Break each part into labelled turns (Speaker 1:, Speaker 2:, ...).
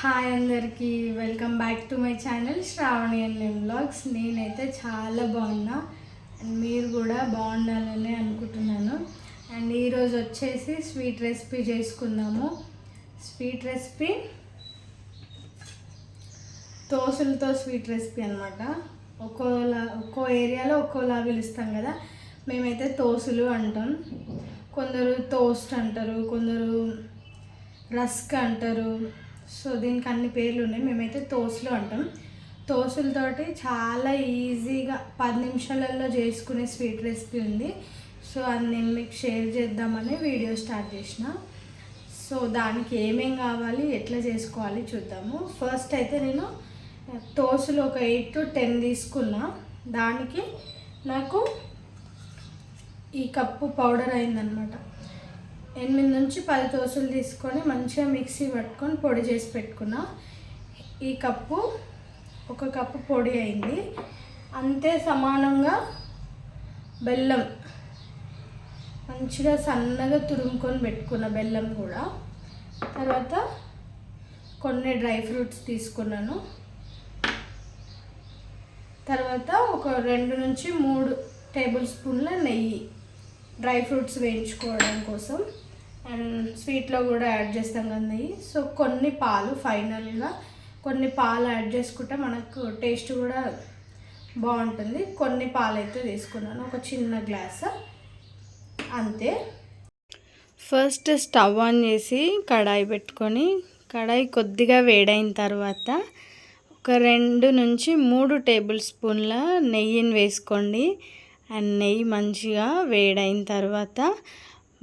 Speaker 1: Hi అందరికీ welcome back to my channel Shravani and vlogs. నేనైతే చాలా బాగున్నా అండ్ మీరు కూడా బాగుండాలని అనుకుంటున్నాను. అండ్ ఈరోజు వచ్చేసి స్వీట్ రెసిపీ చేసుకుందాము. స్వీట్ రెసిపీ దోశలతో స్వీట్ రెసిపీ అనమాట. ఒక్కో ఏరియాలో ఒక్కోలా పిలుస్తాం కదా. మేమైతే దోశలు అంటాం, కొందరు టోస్ట్ అంటారు, కొందరు రస్క్ అంటారు. సో దీనికి అన్ని పేర్లు ఉన్నాయి. మేమైతే దోశలు అంటాం. దోశలతోటి చాలా ఈజీగా 10 నిమిషాలలో చేసుకునే స్వీట్ రెసిపీ ఉంది. సో అది నేను మీకు షేర్ చేద్దామని వీడియో స్టార్ట్ చేసిన. సో దానికి ఏమేం కావాలి, ఎట్లా చేసుకోవాలి చూద్దాము. ఫస్ట్ అయితే నేను దోశలు ఒక 8 to 10 తీసుకున్నా. దానికి నాకు ఈ కప్పు పౌడర్ అయిందనమాట. 8 నుంచి 10 దోశలు తీసుకొని మంచిగా మిక్సీ పట్టుకొని పొడి చేసి పెట్టుకున్నా. ఈ కప్పు ఒక కప్పు పొడి అయింది. అంతే సమానంగా బెల్లం మంచిగా సన్నగా తురుముకొని పెట్టుకున్న బెల్లం కూడా. తర్వాత కొన్ని డ్రై ఫ్రూట్స్ తీసుకున్నాను. తర్వాత ఒక 2 నుంచి 3 టేబుల్ స్పూన్ల నెయ్యి డ్రై ఫ్రూట్స్ వేయించుకోవడం కోసం. అండ్ స్వీట్లో కూడా యాడ్ చేస్తాం కదా నెయ్యి. సో కొన్ని పాలు, ఫైనల్గా కొన్ని పాలు యాడ్ చేసుకుంటే మనకు టేస్ట్ కూడా బాగుంటుంది. కొన్ని పాలు అయితే తీసుకున్నాను, ఒక చిన్న గ్లాస్ అంతే. ఫస్ట్ స్టవ్ ఆన్ చేసి కడాయి పెట్టుకొని, కడాయి కొద్దిగా వేడైన తర్వాత ఒక 2 నుంచి 3 టేబుల్ స్పూన్ల నెయ్యిని వేసుకోండి. అండ్ నెయ్యి మంచిగా వేడైన తర్వాత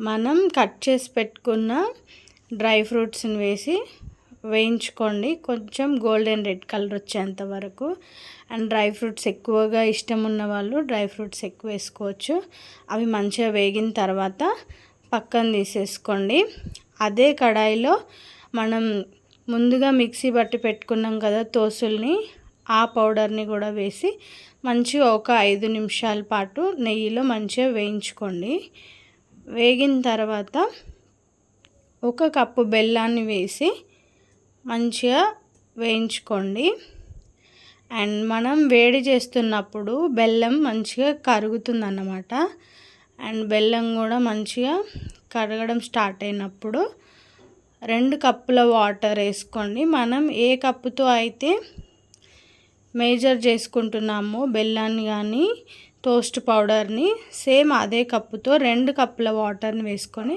Speaker 1: మనం కట్ చేసి పెట్టుకున్న డ్రై ఫ్రూట్స్ని వేసి వేయించుకోండి, కొంచెం గోల్డెన్ రెడ్ కలర్ వచ్చేంత వరకు. అండ్ డ్రై ఫ్రూట్స్ ఎక్కువగా ఇష్టం ఉన్న వాళ్ళు డ్రై ఫ్రూట్స్ ఎక్కువ వేసుకోవచ్చు. అవి మంచిగా వేగిన తర్వాత పక్కన తీసేసుకోండి. అదే కడాయిలో మనం ముందుగా మిక్సీ పట్టి పెట్టుకున్నాం కదా దోశల్ని, ఆ పౌడర్ని కూడా వేసి మంచిగా ఒక 5 నిమిషాల పాటు నెయ్యిలో మంచిగా వేయించుకోండి. వేగిన తర్వాత ఒక కప్పు బెల్లాన్ని వేసి మంచిగా వేయించుకోండి. అండ్ మనం వేడి చేస్తున్నప్పుడు బెల్లం మంచిగా కరుగుతుందన్నమాట. అండ్ బెల్లం కూడా మంచిగా కరగడం స్టార్ట్ అయినప్పుడు 2 కప్పుల వాటర్ వేసుకోండి. మనం ఏ కప్పుతో అయితే మేజర్ చేసుకుంటున్నామో బెల్లాన్ని కానీ టోస్ట్ పౌడర్ని, సేమ్ అదే కప్పుతో 2 కప్పుల వాటర్ని వేసుకొని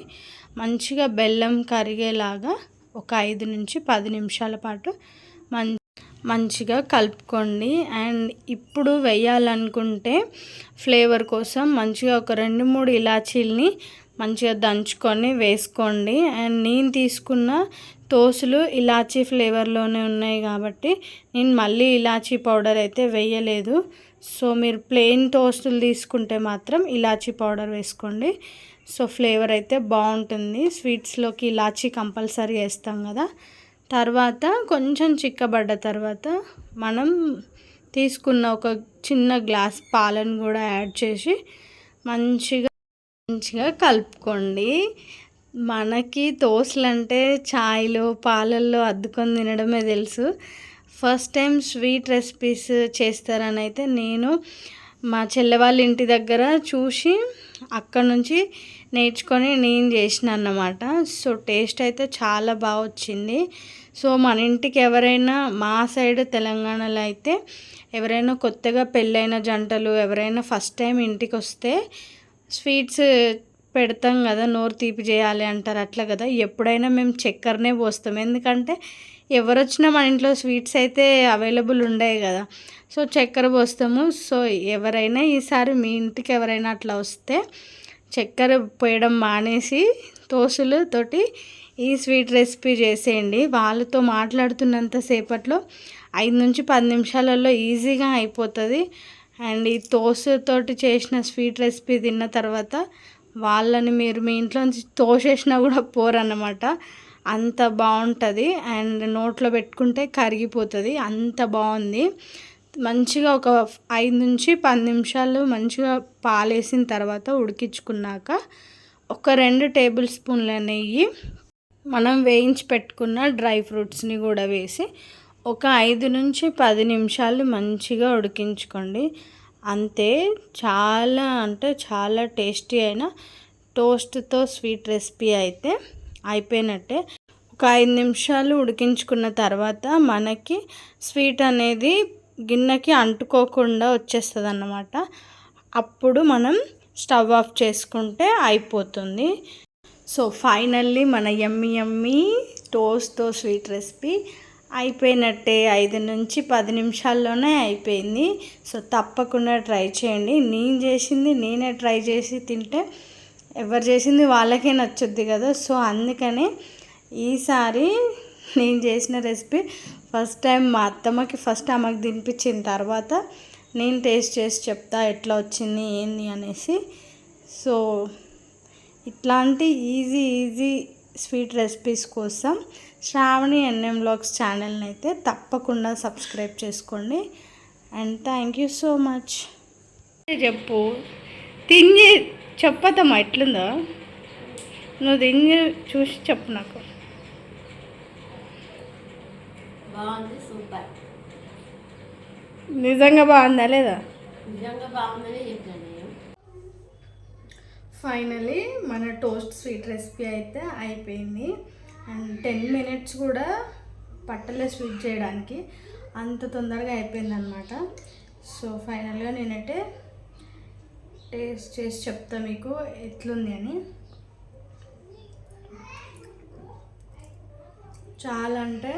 Speaker 1: మంచిగా బెల్లం కరిగేలాగా ఒక 5 నుంచి 10 నిమిషాల పాటు మంచిగా కలుపుకోండి. అండ్ ఇప్పుడు వేయాలనుకుంటే ఫ్లేవర్ కోసం మంచిగా ఒక 2-3 ఇలాచీలని మంచిగా దంచుకొని వేసుకోండి. అండ్ నేను తీసుకున్న దోశలు ఇలాచీ ఫ్లేవర్లోనే ఉన్నాయి కాబట్టి నేను మళ్ళీ ఇలాచీ పౌడర్ అయితే వేయలేదు. సో మీరు ప్లెయిన్ టోస్టులు తీసుకుంటే మాత్రం ఇలాచీ పౌడర్ వేసుకోండి. సో ఫ్లేవర్ అయితే బాగుంటుంది. స్వీట్స్లోకి ఇలాచీ కంపల్సరీ వేస్తాం కదా. తర్వాత కొంచెం చిక్కబడ్డ తర్వాత మనం తీసుకున్న ఒక చిన్న గ్లాస్ పాలను కూడా యాడ్ చేసి మంచిగా కలుపుకోండి. మనకి దోశలు అంటే ఛాయ్లో పాలల్లో అద్దుకొని తినడమే తెలుసు. ఫస్ట్ టైం స్వీట్ రెసిపీస్ చేస్తారని అయితే నేను మా చెల్లె వాళ్ళ ఇంటి దగ్గర చూసి అక్కడ నుంచి నేర్చుకొని నేను చేసిన అన్నమాట. సో టేస్ట్ అయితే చాలా బాగా వచ్చింది. సో మన ఇంటికి ఎవరైనా, మా సైడ్ తెలంగాణలో అయితే ఎవరైనా కొత్తగా పెళ్ళైన జంటలు ఎవరైనా ఫస్ట్ టైం ఇంటికి వస్తే స్వీట్స్ పెడతాం కదా, నోరు తీపి చేయాలి అంటారు అట్లా కదా. ఎప్పుడైనా మేము చక్కెరనే పోస్తాం, ఎందుకంటే ఎవరు వచ్చినా మన ఇంట్లో స్వీట్స్ అయితే అవైలబుల్ ఉండవు కదా. సో చక్కెర పోస్తాము. సో ఎవరైనా ఈసారి మీ ఇంటికి ఎవరైనా అట్లా వస్తే చక్కెర పోయడం మానేసి దోశలతోటి ఈ స్వీట్ రెసిపీ చేసేయండి. వాళ్ళతో మాట్లాడుతున్నంతసేపట్లో 5 నుంచి 10 నిమిషాలలో ఈజీగా అయిపోతుంది. అండ్ ఈ దోశతోటి చేసిన స్వీట్ రెసిపీ తిన్న తర్వాత వాళ్ళని మీరు మీ ఇంట్లోంచి తోసేసినా కూడా పోరన్నమాట, అంత బాగుంటుంది. అండ్ నోట్లో పెట్టుకుంటే కరిగిపోతుంది, అంత బాగుంది. మంచిగా ఒక 5 నుంచి 10 నిమిషాలు మంచిగా పాలేసిన తర్వాత ఉడికించుకున్నాక ఒక 2 టేబుల్ స్పూన్ల నెయ్యి మనం వేయించి పెట్టుకున్న డ్రై ఫ్రూట్స్ని కూడా వేసి ఒక 5 నుంచి 10 నిమిషాలు మంచిగా ఉడికించుకోండి. అంతే, చాలా అంటే చాలా టేస్టీ అయిన టోస్ట్తో స్వీట్ రెసిపీ అయితే అయిపోయినట్టే. ఒక 5 నిమిషాలు ఉడికించుకున్న తర్వాత మనకి స్వీట్ అనేది గిన్నెకి అంటుకోకుండా వచ్చేస్తుంది అన్నమాట. అప్పుడు మనం స్టవ్ ఆఫ్ చేసుకుంటే అయిపోతుంది. సో ఫైనల్లీ మన యమ్మీ టోస్ట్తో స్వీట్ రెసిపీ అయిపోయినట్టే. 5 నుంచి 10 నిమిషాల్లోనే అయిపోయింది. సో తప్పకుండా ట్రై చేయండి. నేను చేసింది నేనే ట్రై చేసి తింటే ఎవరు చేసింది వాళ్ళకే నచ్చుద్ది కదా. సో అందుకనే ఈసారి నేను చేసిన రెసిపీ ఫస్ట్ టైం మా అత్తమ్మకి ఆమెకు తినిపించిన తర్వాత నేను టేస్ట్ చేసి చెప్తా ఎట్లా వచ్చింది ఏంది అనేసి. సో ఇట్లాంటి ఈజీ స్వీట్ రెసిపీస్ కోసం శ్రావణి ఎన్ఎం వ్లాగ్స్ ఛానల్ని అయితే తప్పకుండా సబ్స్క్రైబ్ చేసుకోండి. And thank you so much. చెప్పు, తిని చెప్పతమ్మా ఎట్లుందో, నువ్వు తిని చూసి చెప్పు నాకు.
Speaker 2: బాగుంది, సూపర్.
Speaker 1: నిజంగా బాగుందా లేదా?
Speaker 2: నిజంగా బాగుందని చెప్పాను.
Speaker 1: ఫైనలీ మన టోస్ట్ స్వీట్ రెసిపీ అయితే అయిపోయింది. అండ్ 10 మినిట్స్ కూడా పట్టలే స్వీట్ చేయడానికి, అంత తొందరగా అయిపోయింది అనమాట. సో ఫైనల్గా నేనైతే టేస్ట్ చేసి చెప్తా మీకు ఎట్లుంది అని. చాలా అంటే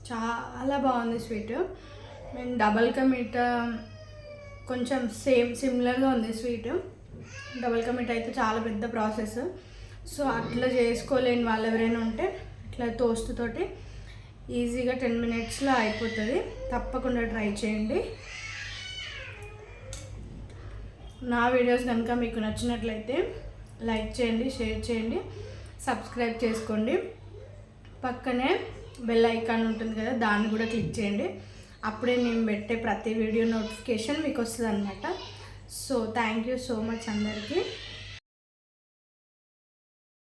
Speaker 1: చాలా బాగుంది స్వీట్. నేను డబల్ కా మీఠా కొంచెం సిమిలర్గా ఉంది స్వీట్. డబల్ కా మీఠా అయితే చాలా పెద్ద ప్రాసెస్. సో అట్లా చేసుకోలేని వాళ్ళు ఎవరైనా ఉంటే ఇట్లా టోస్ట్ తోటి ఈజీగా 10 మినిట్స్లో అయిపోతుంది. తప్పకుండా ట్రై చేయండి. నా వీడియోస్ కనుక మీకు నచ్చినట్లయితే లైక్ చేయండి, షేర్ చేయండి, సబ్స్క్రైబ్ చేసుకోండి. పక్కనే బెల్ ఐకాన్ ఉంటుంది కదా, దాన్ని కూడా క్లిక్ చేయండి. అప్పుడే నేను పెట్టే ప్రతి వీడియో నోటిఫికేషన్ మీకు వస్తుంది అనమాట. So thank you so much అందరికీ.